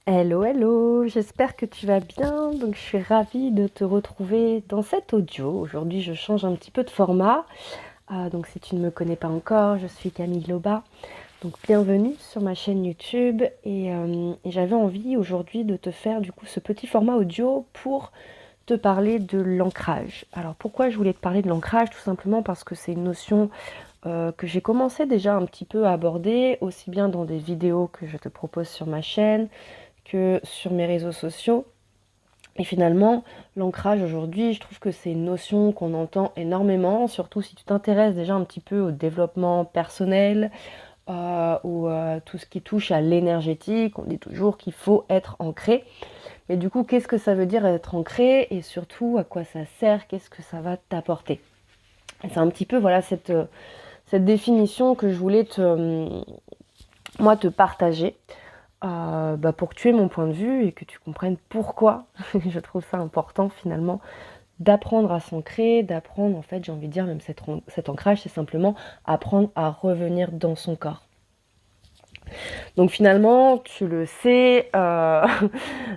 Hello, hello, j'espère que tu vas bien. Donc, je suis ravie de te retrouver dans cet audio. Aujourd'hui, je change un petit peu de format. Donc, si tu ne me connais pas encore, je suis Camille Loba. Donc, bienvenue sur ma chaîne YouTube. Et j'avais envie aujourd'hui de te faire du coup ce petit format audio pour te parler de l'ancrage. Alors, pourquoi je voulais te parler de l'ancrage? Tout simplement parce que c'est une notion que j'ai commencé déjà un petit peu à aborder, aussi bien dans des vidéos que je te propose sur ma chaîne que sur mes réseaux sociaux. Et finalement, l'ancrage aujourd'hui, je trouve que c'est une notion qu'on entend énormément, surtout si tu t'intéresses déjà un petit peu au développement personnel ou tout ce qui touche à l'énergétique. On dit toujours qu'il faut être ancré. Mais du coup, qu'est-ce que ça veut dire être ancré et surtout à quoi ça sert, qu'est-ce que ça va t'apporter? Et c'est un petit peu voilà cette définition que je voulais moi te partager. Pour que tu aies mon point de vue et que tu comprennes pourquoi je trouve ça important finalement d'apprendre à s'ancrer, d'apprendre en fait j'ai envie de dire même cet ancrage c'est simplement apprendre à revenir dans son corps. Donc finalement, tu le sais,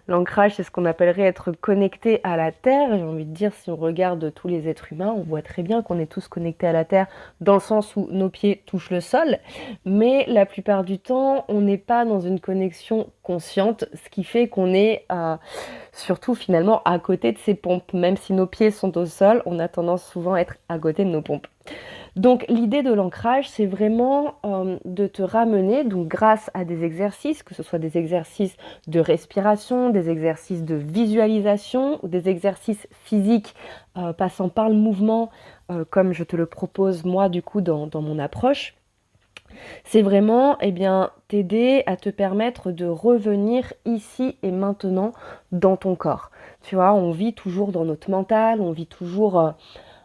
l'ancrage, c'est ce qu'on appellerait être connecté à la Terre. J'ai envie de dire, si on regarde tous les êtres humains, on voit très bien qu'on est tous connectés à la Terre dans le sens où nos pieds touchent le sol. Mais la plupart du temps, on n'est pas dans une connexion consciente, ce qui fait qu'on est surtout finalement à côté de ces pompes. Même si nos pieds sont au sol, on a tendance souvent à être à côté de nos pompes. Donc l'idée de l'ancrage, c'est vraiment de te ramener, donc grâce à des exercices, que ce soit des exercices de respiration, des exercices de visualisation ou des exercices physiques passant par le mouvement, comme je te le propose moi du coup dans mon approche. C'est vraiment t'aider à te permettre de revenir ici et maintenant dans ton corps. Tu vois, on vit toujours dans notre mental, on vit toujours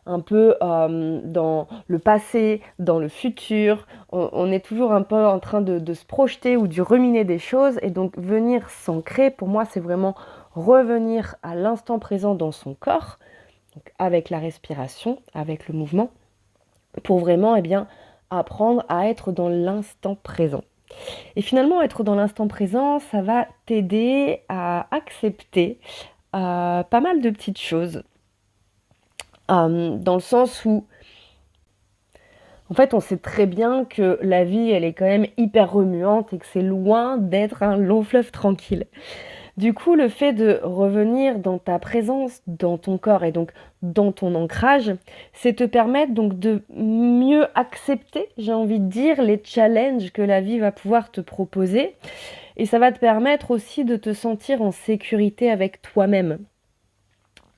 un peu dans le passé, dans le futur. On est toujours un peu en train de se projeter ou de ruminer des choses. Et donc venir s'ancrer, pour moi, c'est vraiment revenir à l'instant présent dans son corps, donc avec la respiration, avec le mouvement, pour vraiment apprendre à être dans l'instant présent. Et finalement, être dans l'instant présent, ça va t'aider à accepter pas mal de petites choses. Dans le sens où en fait, on sait très bien que la vie, elle est quand même hyper remuante et que c'est loin d'être un long fleuve tranquille. Du coup, le fait de revenir dans ta présence, dans ton corps et donc dans ton ancrage, c'est te permettre donc de mieux accepter, j'ai envie de dire, les challenges que la vie va pouvoir te proposer. Et ça va te permettre aussi de te sentir en sécurité avec toi-même.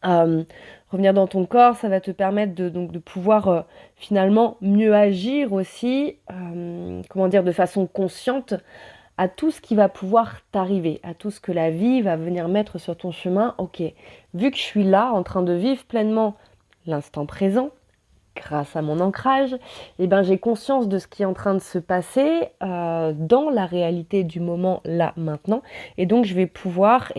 Euh, Revenir dans ton corps, ça va te permettre donc de pouvoir finalement mieux agir aussi, comment dire, de façon consciente à tout ce qui va pouvoir t'arriver, à tout ce que la vie va venir mettre sur ton chemin. Ok, vu que je suis là en train de vivre pleinement l'instant présent, grâce à mon ancrage, j'ai conscience de ce qui est en train de se passer dans la réalité du moment là maintenant, et donc je vais pouvoir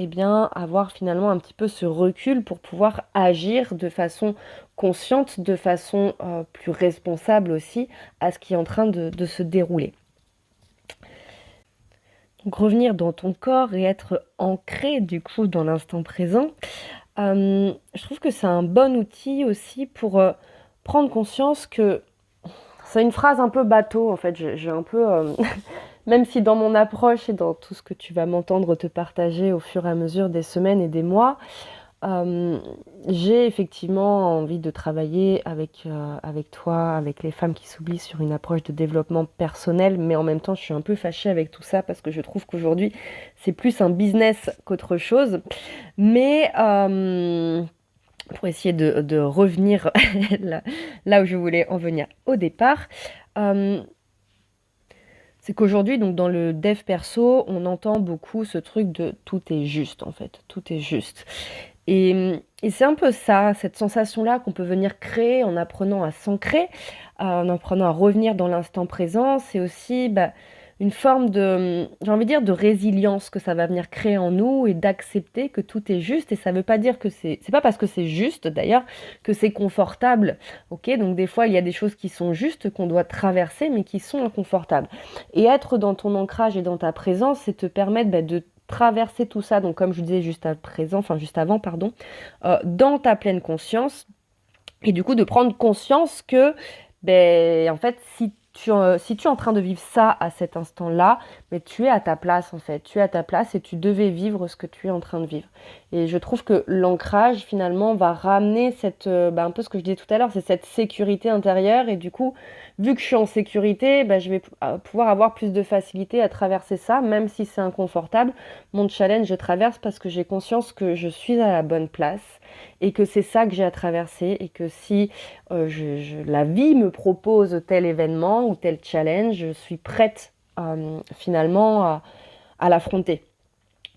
avoir finalement un petit peu ce recul pour pouvoir agir de façon consciente, de façon plus responsable aussi à ce qui est en train de se dérouler. Donc revenir dans ton corps et être ancré du coup dans l'instant présent, je trouve que c'est un bon outil aussi pour prendre conscience que c'est une phrase un peu bateau en fait. J'ai un peu, même si dans mon approche et dans tout ce que tu vas m'entendre te partager au fur et à mesure des semaines et des mois, euh, j'ai effectivement envie de travailler avec toi, avec les femmes qui s'oublient sur une approche de développement personnel, mais en même temps, je suis un peu fâchée avec tout ça parce que je trouve qu'aujourd'hui, c'est plus un business qu'autre chose. Mais pour essayer de revenir là où je voulais en venir au départ, euh, c'est qu'aujourd'hui, donc dans le dev perso, on entend beaucoup ce truc de tout est juste en fait, tout est juste. Et c'est un peu ça, cette sensation-là qu'on peut venir créer en apprenant à s'ancrer, en apprenant à revenir dans l'instant présent. C'est aussi une forme de, j'ai envie de dire, de résilience que ça va venir créer en nous et d'accepter que tout est juste. Et ça ne veut pas dire que c'est pas parce que c'est juste d'ailleurs que c'est confortable. Ok, donc des fois il y a des choses qui sont justes qu'on doit traverser mais qui sont inconfortables. Et être dans ton ancrage et dans ta présence, c'est te permettre de traverser tout ça, donc comme je disais juste avant, pardon, dans ta pleine conscience, et du coup de prendre conscience que, ben, en fait, si tu es en train de vivre ça à cet instant-là, mais tu es à ta place en fait, tu es à ta place et tu devais vivre ce que tu es en train de vivre. Et je trouve que l'ancrage finalement va ramener un peu ce que je disais tout à l'heure, c'est cette sécurité intérieure et du coup, vu que je suis en sécurité, je vais pouvoir avoir plus de facilité à traverser ça, même si c'est inconfortable. Mon challenge, je traverse parce que j'ai conscience que je suis à la bonne place et que c'est ça que j'ai à traverser et que si la vie me propose tel événement ou tel challenge, je suis prête finalement à l'affronter,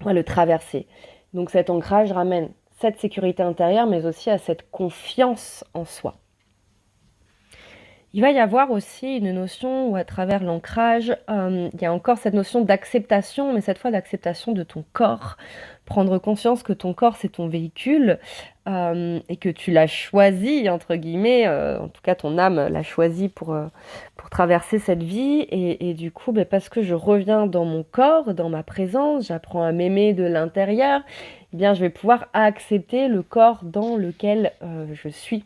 à le traverser. Donc cet ancrage ramène cette sécurité intérieure, mais aussi à cette confiance en soi. Il va y avoir aussi une notion où à travers l'ancrage, il y a encore cette notion d'acceptation, mais cette fois d'acceptation de ton corps. Prendre conscience que ton corps, c'est ton véhicule et que tu l'as choisi, entre guillemets, en tout cas ton âme l'a choisi pour traverser cette vie. Et du coup, parce que je reviens dans mon corps, dans ma présence, j'apprends à m'aimer de l'intérieur, eh bien, je vais pouvoir accepter le corps dans lequel je suis.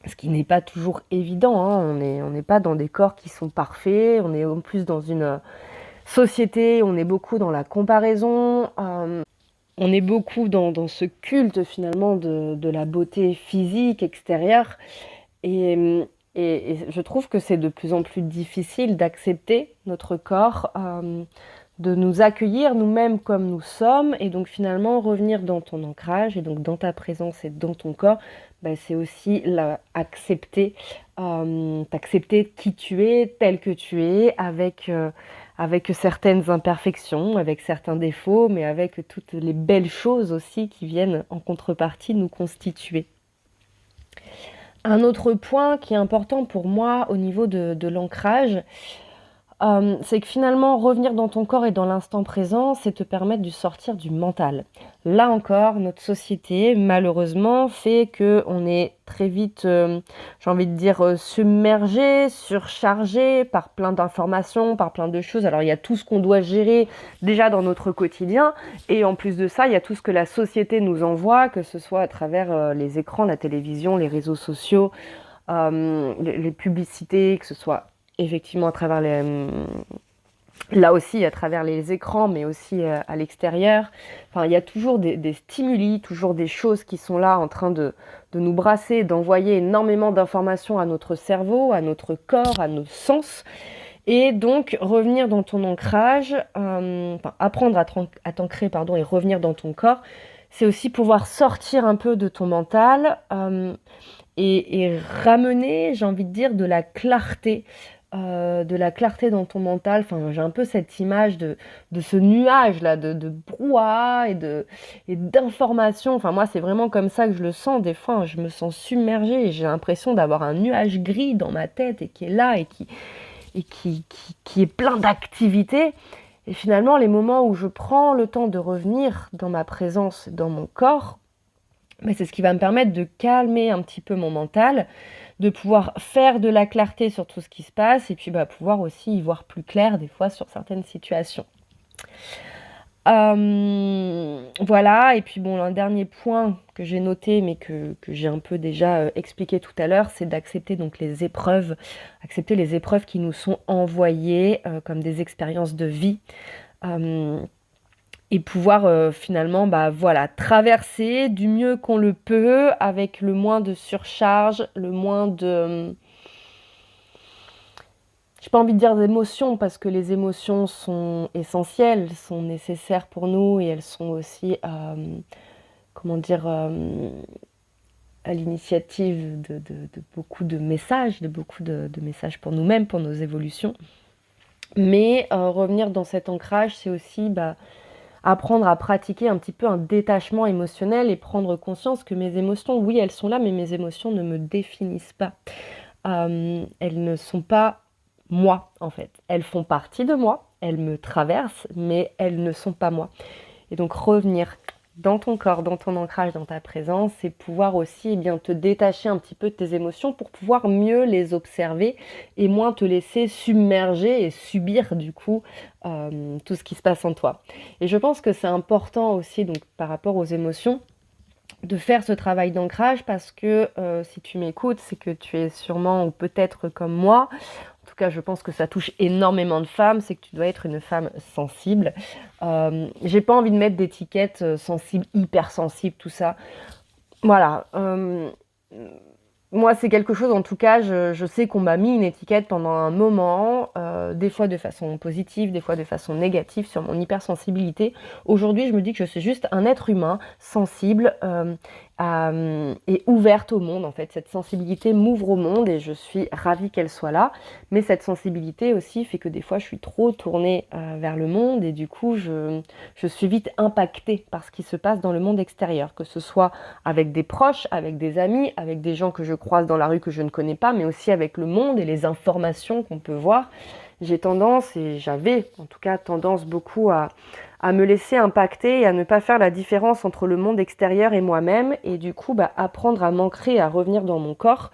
Ce qui n'est pas toujours évident, hein. On n'est pas dans des corps qui sont parfaits, on est en plus dans une société, on est beaucoup dans la comparaison, on est beaucoup dans ce culte finalement de la beauté physique extérieure et, et je trouve que c'est de plus en plus difficile d'accepter notre corps, de nous accueillir nous-mêmes comme nous sommes et donc finalement revenir dans ton ancrage et donc dans ta présence et dans ton corps, c'est aussi t'accepter qui tu es, tel que tu es, avec certaines imperfections, avec certains défauts, mais avec toutes les belles choses aussi qui viennent en contrepartie nous constituer. Un autre point qui est important pour moi au niveau de l'ancrage, c'est que finalement, revenir dans ton corps et dans l'instant présent, c'est te permettre de sortir du mental. Là encore, notre société, malheureusement, fait qu'on est très vite, j'ai envie de dire, submergé, surchargé par plein d'informations, par plein de choses. Alors, il y a tout ce qu'on doit gérer déjà dans notre quotidien. Et en plus de ça, il y a tout ce que la société nous envoie, que ce soit à travers les écrans, la télévision, les réseaux sociaux, les publicités, que ce soit effectivement à travers là aussi à travers les écrans, mais aussi à l'extérieur. Enfin, il y a toujours des stimuli, toujours des choses qui sont là en train de nous brasser, d'envoyer énormément d'informations à notre cerveau, à notre corps, à nos sens. Et donc, revenir dans ton ancrage, apprendre à t'ancrer, et revenir dans ton corps, c'est aussi pouvoir sortir un peu de ton mental et ramener, j'ai envie de dire, de la clarté dans ton mental. Enfin, j'ai un peu cette image de ce nuage-là, de brouhaha et d'informations. Enfin, moi, c'est vraiment comme ça que je le sens. Des fois, je me sens submergée et j'ai l'impression d'avoir un nuage gris dans ma tête et qui est là et qui est plein d'activités. Et finalement, les moments où je prends le temps de revenir dans ma présence, dans mon corps, c'est ce qui va me permettre de calmer un petit peu mon mental, de pouvoir faire de la clarté sur tout ce qui se passe et puis pouvoir aussi y voir plus clair des fois sur certaines situations. Voilà, et puis un dernier point que j'ai noté mais que j'ai un peu déjà expliqué tout à l'heure, c'est d'accepter donc accepter les épreuves qui nous sont envoyées comme des expériences de vie. Et pouvoir finalement traverser du mieux qu'on le peut avec le moins de surcharge, le moins de... J'ai pas envie de dire d'émotions parce que les émotions sont essentielles, sont nécessaires pour nous et elles sont aussi, à l'initiative de beaucoup de messages, de messages pour nous-mêmes, pour nos évolutions. Mais revenir dans cet ancrage, c'est aussi... apprendre à pratiquer un petit peu un détachement émotionnel et prendre conscience que mes émotions, oui, elles sont là, mais mes émotions ne me définissent pas. Elles ne sont pas moi, en fait. Elles font partie de moi, elles me traversent, mais elles ne sont pas moi. Et donc revenir dans ton corps, dans ton ancrage, dans ta présence, c'est pouvoir aussi te détacher un petit peu de tes émotions pour pouvoir mieux les observer et moins te laisser submerger et subir du coup tout ce qui se passe en toi. Et je pense que c'est important aussi, donc par rapport aux émotions, de faire ce travail d'ancrage parce que si tu m'écoutes, c'est que tu es sûrement ou peut-être comme moi. En tout cas, je pense que ça touche énormément de femmes, c'est que tu dois être une femme sensible. J'ai pas envie de mettre d'étiquette sensible, hypersensible, tout ça. Voilà. Moi, c'est quelque chose, en tout cas, je sais qu'on m'a mis une étiquette pendant un moment, des fois de façon positive, des fois de façon négative sur mon hypersensibilité. Aujourd'hui, je me dis que je suis juste un être humain sensible et ouverte au monde, en fait. Cette sensibilité m'ouvre au monde et je suis ravie qu'elle soit là. Mais cette sensibilité aussi fait que des fois, je suis trop tournée vers le monde et du coup, je suis vite impactée par ce qui se passe dans le monde extérieur, que ce soit avec des proches, avec des amis, avec des gens que je croise dans la rue que je ne connais pas, mais aussi avec le monde et les informations qu'on peut voir. J'ai tendance, et j'avais en tout cas tendance beaucoup à me laisser impacter et à ne pas faire la différence entre le monde extérieur et moi-même, et du coup apprendre à m'ancrer, à revenir dans mon corps.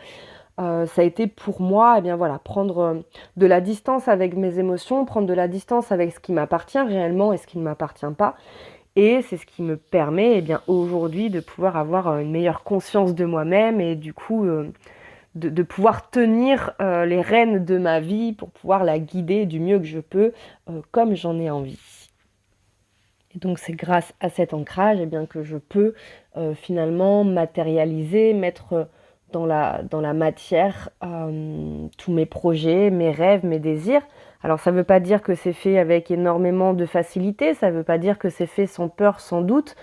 Ça a été pour moi, prendre de la distance avec mes émotions, prendre de la distance avec ce qui m'appartient réellement et ce qui ne m'appartient pas. Et c'est ce qui me permet aujourd'hui de pouvoir avoir une meilleure conscience de moi-même et du coup de pouvoir tenir les rênes de ma vie pour pouvoir la guider du mieux que je peux comme j'en ai envie. Et donc c'est grâce à cet ancrage que je peux finalement matérialiser, mettre dans la matière tous mes projets, mes rêves, mes désirs. Alors ça ne veut pas dire que c'est fait avec énormément de facilité, ça ne veut pas dire que c'est fait sans peur, sans doute,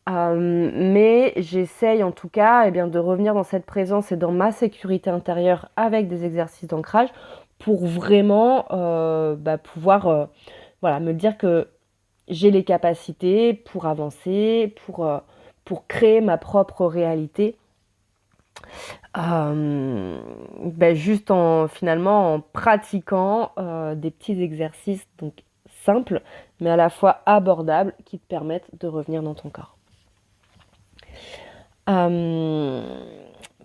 mais j'essaye en tout cas de revenir dans cette présence et dans ma sécurité intérieure avec des exercices d'ancrage pour vraiment pouvoir me dire que j'ai les capacités pour avancer, pour créer ma propre réalité. Juste finalement en pratiquant des petits exercices donc simples mais à la fois abordables qui te permettent de revenir dans ton corps.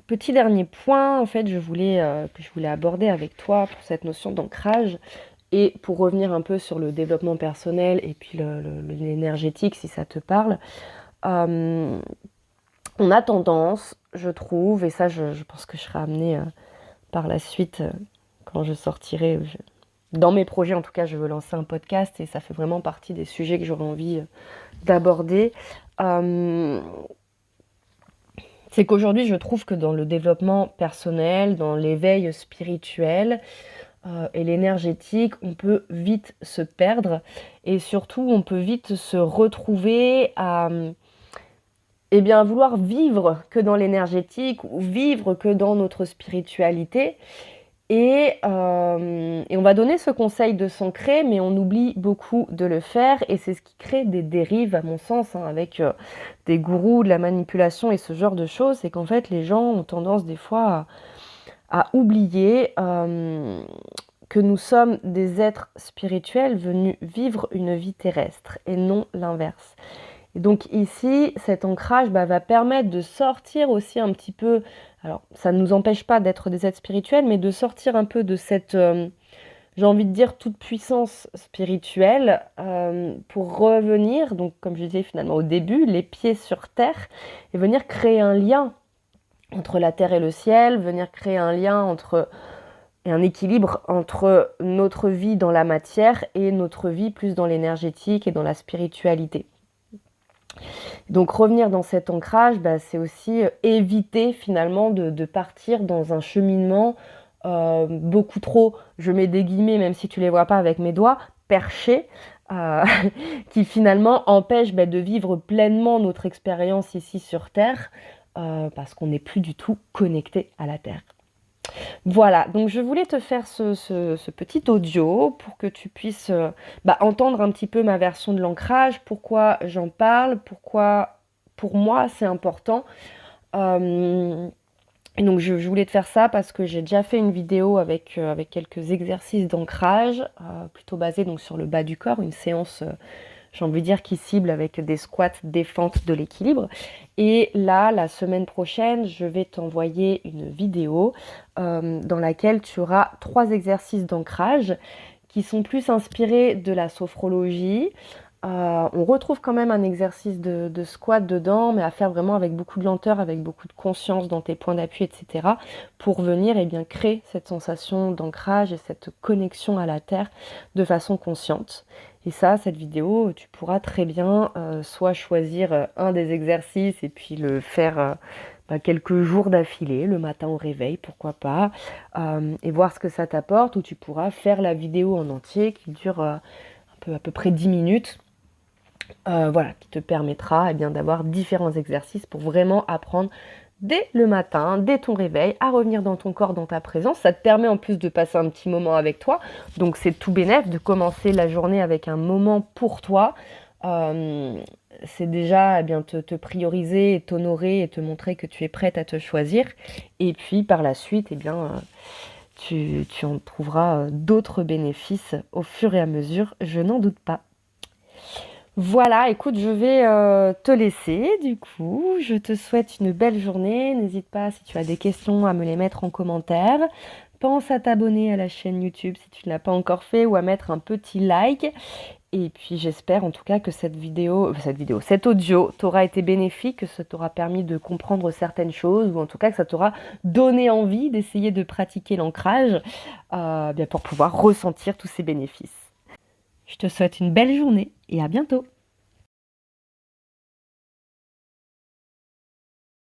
Petit dernier point en fait que je voulais aborder avec toi pour cette notion d'ancrage et pour revenir un peu sur le développement personnel et puis l'énergétique si ça te parle. On a tendance, je trouve, et ça je pense que je serai amenée par la suite quand je sortirai, dans mes projets en tout cas je veux lancer un podcast et ça fait vraiment partie des sujets que j'aurais envie d'aborder. C'est qu'aujourd'hui je trouve que dans le développement personnel, dans l'éveil spirituel et l'énergétique, on peut vite se perdre et surtout on peut vite se retrouver à vouloir vivre que dans l'énergétique ou vivre que dans notre spiritualité. Et on va donner ce conseil de s'ancrer, mais on oublie beaucoup de le faire. Et c'est ce qui crée des dérives, à mon sens, avec des gourous, de la manipulation et ce genre de choses. C'est qu'en fait, les gens ont tendance des fois à oublier que nous sommes des êtres spirituels venus vivre une vie terrestre et non l'inverse. Et donc ici, cet ancrage va permettre de sortir aussi un petit peu, alors ça ne nous empêche pas d'être des êtres spirituels, mais de sortir un peu de cette, j'ai envie de dire, toute puissance spirituelle pour revenir, donc comme je disais finalement au début, les pieds sur terre, et venir créer un lien entre la terre et le ciel, venir créer un lien et un équilibre entre notre vie dans la matière et notre vie plus dans l'énergétique et dans la spiritualité. Donc revenir dans cet ancrage, c'est aussi éviter finalement de partir dans un cheminement beaucoup trop, je mets des guillemets même si tu les vois pas avec mes doigts, perché, qui finalement empêche de vivre pleinement notre expérience ici sur Terre parce qu'on n'est plus du tout connecté à la Terre. Voilà, donc je voulais te faire ce petit audio pour que tu puisses entendre un petit peu ma version de l'ancrage, pourquoi j'en parle, pourquoi pour moi c'est important. Et donc je voulais te faire ça parce que j'ai déjà fait une vidéo avec quelques exercices d'ancrage, plutôt basés donc, sur le bas du corps, une séance j'ai envie de dire qui cible avec des squats défente de l'équilibre. Et là, la semaine prochaine, je vais t'envoyer une vidéo dans laquelle tu auras 3 exercices d'ancrage qui sont plus inspirés de la sophrologie. On retrouve quand même un exercice de squat dedans, mais à faire vraiment avec beaucoup de lenteur, avec beaucoup de conscience dans tes points d'appui, etc. pour venir créer cette sensation d'ancrage et cette connexion à la terre de façon consciente. Et ça, cette vidéo, tu pourras très bien soit choisir un des exercices et puis le faire quelques jours d'affilée, le matin au réveil, pourquoi pas, et voir ce que ça t'apporte, ou tu pourras faire la vidéo en entier qui dure à peu près 10 minutes. Voilà, qui te permettra d'avoir différents exercices pour vraiment apprendre dès le matin, dès ton réveil, à revenir dans ton corps, dans ta présence. Ça te permet en plus de passer un petit moment avec toi. Donc c'est tout bénef de commencer la journée avec un moment pour toi. C'est déjà te prioriser et t'honorer et te montrer que tu es prête à te choisir. Et puis par la suite, tu en trouveras d'autres bénéfices au fur et à mesure, je n'en doute pas. Voilà, écoute, je vais te laisser du coup. Je te souhaite une belle journée. N'hésite pas, si tu as des questions, à me les mettre en commentaire. Pense à t'abonner à la chaîne YouTube si tu ne l'as pas encore fait, ou à mettre un petit like. Et puis j'espère en tout cas que cet audio t'aura été bénéfique, que ça t'aura permis de comprendre certaines choses, ou en tout cas que ça t'aura donné envie d'essayer de pratiquer l'ancrage pour pouvoir ressentir tous ces bénéfices. Je te souhaite une belle journée et à bientôt.